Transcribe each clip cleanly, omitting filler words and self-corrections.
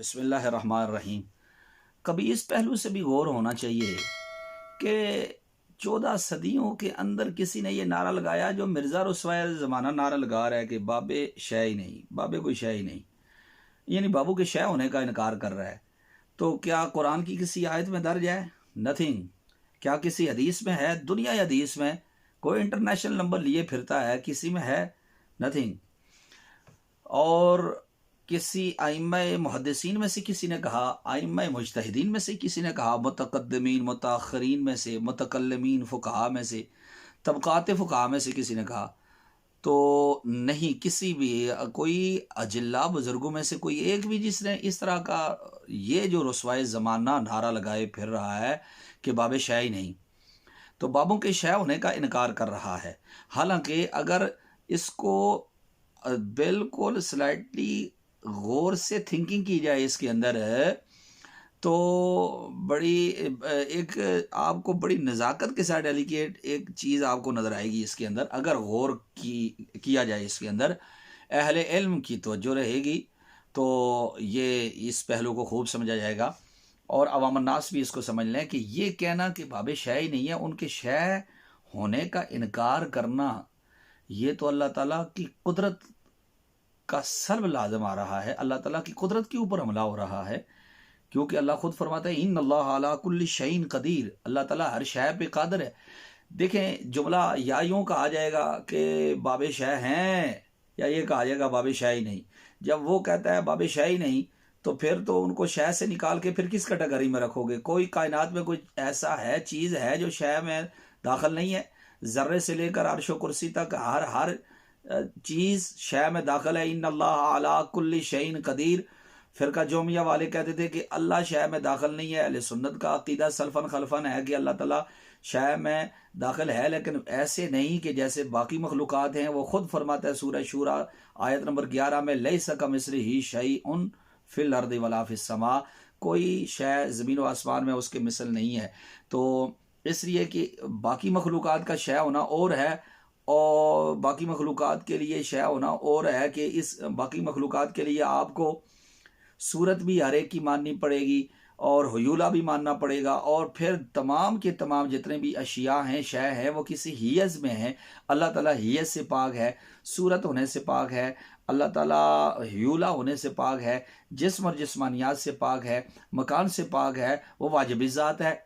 बिस्मिल्लाहिर्रहमानिर्रहीम। कभी इस पहलू से भी गौर होना चाहिए कि 14 सदियों के अंदर किसी ने ये नारा लगाया जो मिर्ज़ा रसवाए ज़माना नारा लगा रहा है कि बाबे शय ही नहीं, बाबे कोई शय ही नहीं, यानी बाबू के शय होने का इनकार कर रहा है। तो क्या कुरान की किसी आयत में दर्ज है? नथिंग। क्या किसी हदीस में है? दुनिया या हदीस में कोई इंटरनेशनल नंबर लिए फिरता है, किसी में है? नथिंग। और किसी आइम्मा मुहद्दिसीन में से किसी ने कहा, आइम्मा मुजतहिदीन में से किसी ने कहा, मुतक़द्दिमीन मुताख़िरीन में से, मुतकल्लिमीन फ़ुक़हा में से, तबक़ात फ़ुक़हा में से किसी ने कहा, तो नहीं किसी भी कोई अजिल्ला बुज़ुर्गों में से कोई एक भी जिसने इस तरह का ये जो रसवाए ज़माना नारा लगाए फिर रहा है कि बाबे शय ही नहीं, तो बाबों के शय होने का इनकार कर रहा है। हालांकि अगर इसको बिल्कुल स्लाइटली गौर से थिंकिंग की जाए इसके अंदर तो बड़ी एक आपको बड़ी नज़ाकत के साथ डेलिकेट एक चीज़ आपको नज़र आएगी इसके अंदर। अगर गौर किया जाए इसके अंदर, अहले इल्म की तवज्जो रहेगी तो ये इस पहलू को खूब समझा जाएगा और अवाम अन्नास भी इसको समझ लें कि ये कहना कि बाबे शय ही नहीं है, उनके शय होने का इनकार करना, ये तो अल्लाह ताला की कुदरत का सल्ब लाजम आ रहा है, अल्लाह ताला की कुदरत के ऊपर हमला हो रहा है। क्योंकि अल्लाह खुद फरमाता है इन्नल्लाह अला कुल्ली शैइन कदीर, अल्लाह ताला हर शय पे कादिर है। देखें, जुमला या यूँ कहा जाएगा कि बाबे शय हैं, या ये कहा जाएगा बाबे शय ही नहीं। जब वो कहता है बाबे शय ही नहीं, तो फिर तो उनको शय से निकाल के फिर किस कैटेगरी में रखोगे? कोई कायनात में कोई ऐसा है, चीज़ है जो शय में दाखिल नहीं है? ज़र्रे से लेकर अर्श व कुर्सी तक हर हर चीज़ शय में दाखिल है। इन्नल्लाह अला कुल्ली शैइन कदीर। फ़िरका जोमिया वाले कहते थे कि अल्लाह शय में दाखिल नहीं है। अहले सुन्नत का अकीदा सल्फ़न खल्फ़न है कि अल्लाह ताला शय में दाखिल है, लेकिन ऐसे नहीं कि जैसे बाकी मखलूक़ात हैं। वो खुद फरमाता है सूरह शूरा आयत नंबर 11 में, लैसा कमिस्लिही शैउन फिल अर्दि वला फिस समा, कोई शय ज़मीन व आसमान में उसके मिसल नहीं है। तो इसलिए कि बाकी मखलूक़ात का शय होना और है और बाकी मखलूक़ात के लिए शय होना और है कि इस बाकी मखलूक़ात के लिए आपको सूरत भी हर एक की माननी पड़ेगी और हुयूला भी मानना पड़ेगा, और फिर तमाम के तमाम जितने भी अशिया हैं, शय हैं, वो किसी हियज़ में हैं। अल्लाह ताला हियज़ से पाक है, सूरत होने से पाक है, अल्लाह ताला हुयूला होने से पाक है, जिस्म और जिस्मानियात से पाक है, मकान से पाक है, वो वाजिब ज़ात है।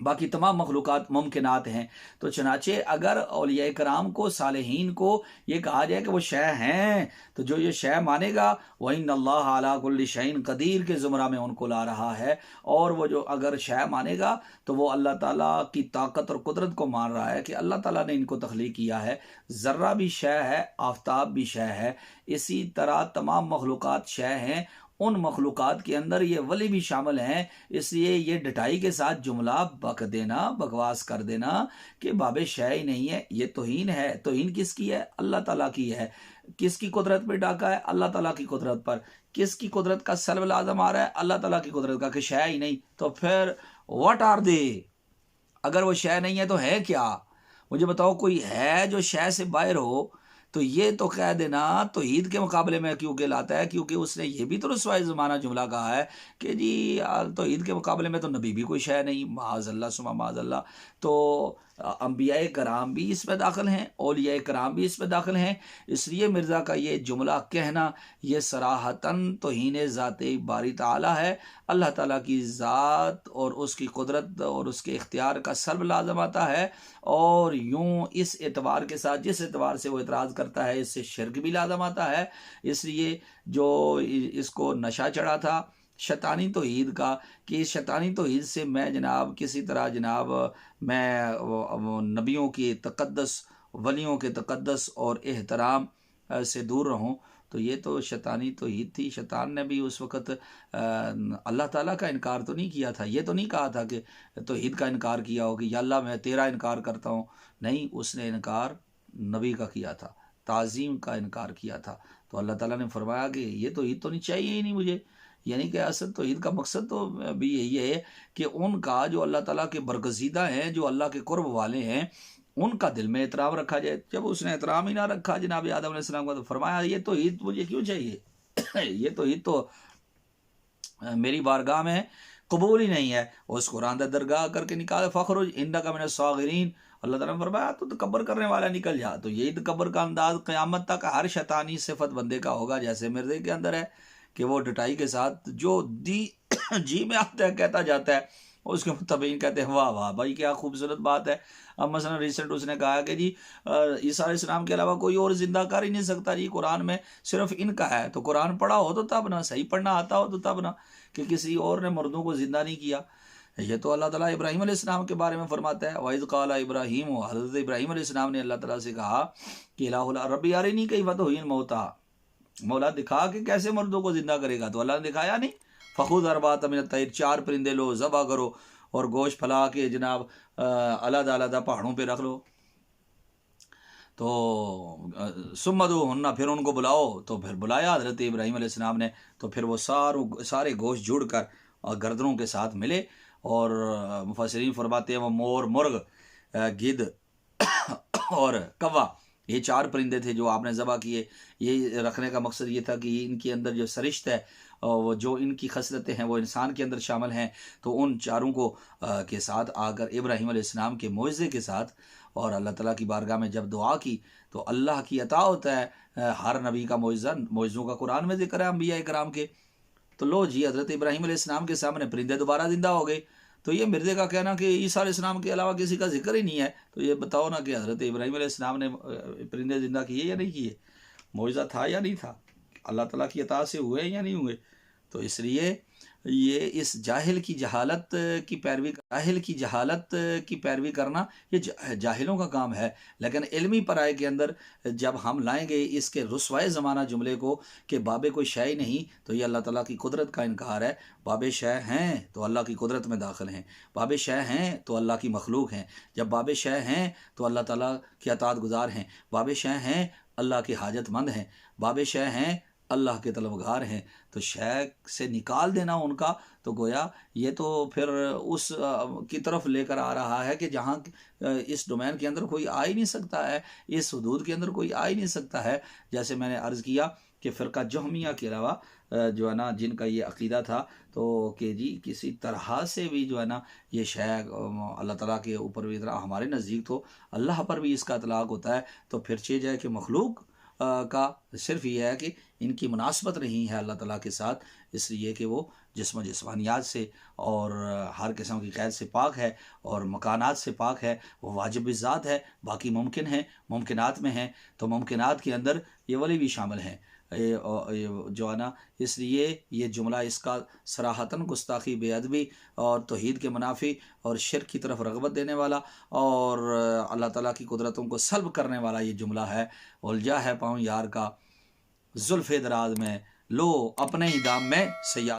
बाकी तमाम मखलूक़ात मुमकिनात हैं। तो चनाचे अगर औलिया कराम को, सालेहीन को ये कहा जाए कि वो शय हैं, तो जो ये शय मानेगा वह इन्नल्लाह अला कुल्ली शैइन कदीर के ज़ुमरा में उनको ला रहा है। और वो जो अगर शय मानेगा तो वो अल्लाह ताला की ताकत और कुदरत को मान रहा है कि अल्लाह ताला ने इनको तख्लीक किया है। ज़र्रा भी शय है, आफ्ताब भी शय है, इसी तरह तमाम मखलूक़ात शय हैं। उन मखलूक़ात के अंदर ये वली भी शामिल हैं। इसलिए ये डटाई के साथ जुमला बक देना, बकवास कर देना कि बाबे शय ही नहीं है, ये तौहीन है। तौहीन किसकी है? अल्लाह ताला की है। किसकी कुदरत पे डाका है? अल्लाह ताला की कुदरत पर। किसकी कुदरत का सल्ब लाजम आ रहा है? अल्लाह ताला की कुदरत का, कि शय ही नहीं। तो फिर व्हाट आर दे? अगर वो शय नहीं है तो है क्या? मुझे बताओ, कोई है जो शय से बाहर हो? तो ये तो कह देना तो ईद के मुकाबले में क्यों लाता है? क्योंकि उसने ये भी तो रसवाए ज़माना जुमला कहा है कि जी तो ईद के मुकाबले में तो नबी भी कोई शय नहीं, माज़अल्लाह सुमा माज़अल्लाह। तो अंबियाए कराम भी इसमें दाखिल हैं, औलियाए कराम भी इसमें दाखिल हैं। इसलिए मिर्ज़ा का ये जुमला कहना ये सराहतन तौहीन ज़ाते बारी ताला है। अल्लाह ताला की ज़ात और उसकी कुदरत और उसके इख्तियार का सल्ब लाजम आता है। और यूँ इस एतबार के साथ जिस एतबार से वो एतराज़ करता है, इससे शिर्क भी लाजम आता है। इसलिए जो इसको नशा चढ़ा था शैतानी तौहीद का, कि शैतानी तौहीद से मैं जनाब किसी तरह जनाब मैं वो नबियों की तक़द्दुस, वलियों के तक़द्दुस और एहतराम से दूर रहूं, तो ये तो शैतानी तौहीद थी। शैतान ने भी उस वक़्त अल्लाह ताला का इनकार तो नहीं किया था। ये तो नहीं कहा था कि तौहीद का इनकार किया हो कि या अल्लाह मैं तेरा इनकार करता हूँ। नहीं, उसने इनकार नबी का किया था, ताज़ीम का इनकार किया था। तो अल्लाह ताला ने फरमाया कि ये तौहीद तो नहीं चाहिए ही नहीं मुझे। यानी कि असल तौहीद का मकसद तो भी यही है कि उनका जो अल्लाह ताला के बरगज़ीदा हैं, जो अल्लाह के कुर्ब वाले हैं, उनका दिल में एहतराम रखा जाए। जब उसने एहतराम ही ना रखा जनाब आदम अलैहिस्सलाम का, तो फरमाया ये तौहीद मुझे क्यों चाहिए? ये तौहीद तो मेरी बारगाह में कबूल ही नहीं है। उस कुरान दा दरगाह करके निकाल फ़खरुज इन्नका मिनस सागिरीन। अल्लाह ताला ने फरमाया तो तकबर करने वाला निकल जा। तो यही तकबर का अंदाज क़यामत तक हर शैतानी सिफत बंदे का होगा, जैसे मिर्जे के अंदर है कि वो डटाई के साथ जो दी जी में आता है कहता जाता है, उसके मुताबिक कहते हैं वाह वाह भाई क्या खूबसूरत बात है। अब मसलन रिसेंट उसने कहा कि जी ईसा अलैहिस्सलाम के अलावा कोई और जिंदा कर ही नहीं सकता जी, कुरान में सिर्फ इनका है। तो कुरान पढ़ा हो तो तब ना, सही पढ़ना आता हो तो तब ना, कि किसी और ने मर्दों को जिंदा नहीं किया। ये तो अल्लाह ताला इब्राहीम अलैहिस्सलाम के बारे में फरमाता है, वाइज़ क़ाला इब्राहीम, हज़रत इब्राहीम अलैहिस्सलाम ने अल्लाह ताला से कहा कि इलाहुल रब्बी अरिनी कैफ़ तुह्यिल मौता, मौला दिखा कि कैसे मर्दों को जिंदा करेगा। तो अल्लाह ने दिखाया नहीं। फ़ख़ुज़ अर्बाअत मिनत तैर, 4 परिंदे लो, ज़बह करो और गोश्त फैला के जनाब अलग अलग पहाड़ों पे रख लो। तो सुम्मदू हन्ना, फिर उनको बुलाओ। तो फिर बुलाया हज़रत इब्राहीम अलैहिस्सलाम ने। तो फिर वो सारे गोश्त जुड़ कर और गर्दनों के साथ मिले। और मुफस्सिरीन फरमाते हैं वो मोर, मुर्ग, गिद्ध और कौवा, ये 4 परिंदे थे जो आपने ज़बह किए। ये रखने का मकसद ये था कि इनके अंदर जो सरिश्त है और वो जो इनकी खसलतें हैं वो इंसान के अंदर शामिल हैं। तो उन चारों को के साथ आकर इब्राहीम अलैहिस्सलाम के मोइज़े के साथ और अल्लाह ताला की बारगाह में जब दुआ की तो अल्लाह की अता होता है। हर नबी का मोइज़ों का कुरान में ज़िक्र है, अंबिया इकराम के। तो लो जी हज़रत इब्राहीम अलैहिस्सलाम के सामने परिंदे दोबारा ज़िंदा हो गए। तो ये मिर्ज़े का कहना कि ईसा अलैहिस्सलाम के अलावा किसी का जिक्र ही नहीं है, तो ये बताओ ना कि हज़रत इब्राहीम अलैहिस्सलाम ने परिंदे ज़िंदा किए या नहीं किए, मौजज़ा था या नहीं था, अल्लाह ताला की अता से हुए या नहीं हुए। तो इसलिए ये इस जाहिल की जहालत की पैरवी करना ये जाहिलों का काम है। लेकिन इल्मी पराए के अंदर जब हम लाएंगे इसके रुसवाए ज़माना जुमले को कि बाबे कोई शय नहीं, तो ये अल्लाह ताला की कुदरत का इनकार है। बाबे शय हैं तो अल्लाह की कुदरत में दाखिल हैं, बाबे शय हैं तो अल्लाह की मखलूक हैं। जब बाबे शय हैं तो अल्लाह ताला के अताअत गुजार हैं, बाबे शय हैं अल्लाह के हाजतमंद हैं, बाबे शय हैं अल्लाह के तलबगार हैं। तो शय से निकाल देना उनका, तो गोया ये तो फिर उस की तरफ लेकर आ रहा है कि जहाँ इस डोमेन के अंदर कोई आ ही नहीं सकता है, इस हदूद के अंदर कोई आ ही नहीं सकता है। जैसे मैंने अर्ज़ किया कि फ़िरका जहमिया के अलावा जो है ना जिनका ये अक़ीदा था, तो कि जी किसी तरह से भी जो है ना ये शय अल्लाह ताला के ऊपर भी इतना हमारे नज़दीक तो अल्लाह पर भी इसका इतलाक़ होता है। तो फिर चीज़ है कि मखलूक का सिर्फ ये है कि इनकी मुनासबत नहीं है अल्लाह ताला के साथ, इसलिए कि वो जिस्मानियात से और हर किस्म की कैद से पाक है और मकानात से पाक है। वो वाजिब ज़ात है, बाकी मुमकिन है, मुमकिनात में है। तो मुमकिनात के अंदर ये वाली भी शामिल हैं, ये जो है ना। इसलिए ये जुमला इसका सराहतन गुस्ताखी, बेअदबी और तौहीद के मुनाफी और शिर्क की तरफ रग़बत देने वाला और अल्लाह ताला की कुदरतों को सल्ब करने वाला ये जुमला है। उलझा है पाँव यार का ज़ुल्फ़े दराज में, लो अपने ही दाम में सैयार।